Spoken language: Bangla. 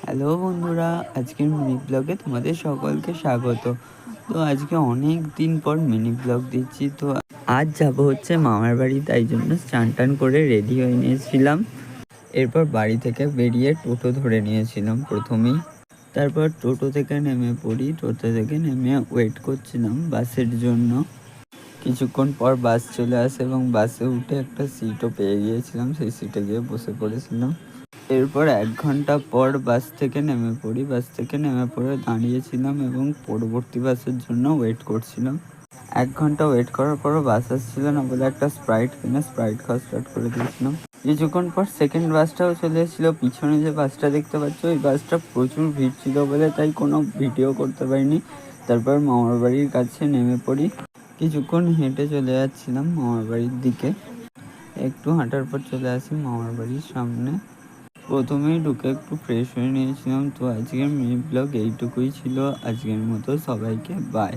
হ্যালো বন্ধুরা, আজকের মিনি ব্লগে তোমাদের সকলকে স্বাগত। তো আজকে অনেক দিন পর মিনি ব্লগ দিচ্ছি। তো আজ যাব হচ্ছে মামার বাড়ি, তাই জন্য স্নান টান করে রেডি হয়ে নিয়েছিলাম। এরপর বাড়ি থেকে বেরিয়ে টোটো ধরে নিয়েছিলাম প্রথমেই। তারপর টোটো থেকে নেমে পড়ি। টোটো থেকে নেমে ওয়েট করছিলাম বাসের জন্য। কিছুক্ষণ পর বাস চলে আসে এবং বাসে উঠে একটা সিটও পেয়ে গিয়েছিলাম, সেই সিটে গিয়ে বসে পড়েছিলাম। এরপর 1 ঘন্টা পর বাস থেকে নেমে পড়ি। বাস থেকে নেমে পড়ে দাঁড়িয়েছিলাম এবং পরবর্তী বাসের জন্য ওয়েট করছিলাম। 1 ঘন্টা ওয়েট করার পরও বাস আসছিল না বলে একটা স্প্রাইট কিনে স্প্রাইট খাওয়া স্টার্ট করে দিয়েছিলাম। কিছুক্ষণ পর সেকেন্ড বাসটাও চলে এসেছিলো। পিছনে যে বাসটা দেখতে পাচ্ছ, ওই বাসটা প্রচুর ভিড় ছিল বলে তাই কোনো ভিডিও করতে পারিনি। তারপর মামার বাড়ির কাছে নেমে পড়ি। কিছুক্ষণ হেঁটে চলে যাচ্ছিলাম মামার বাড়ির দিকে। একটু হাঁটার পর চলে আসি মামার বাড়ির সামনে। প্রথমেই ঢুকে একটু ফ্রেশ হয়ে নিয়েছিলাম। তো আজকের মিনি ব্লগ এইটুকুই ছিল। আজকের মতো সবাইকে বাই।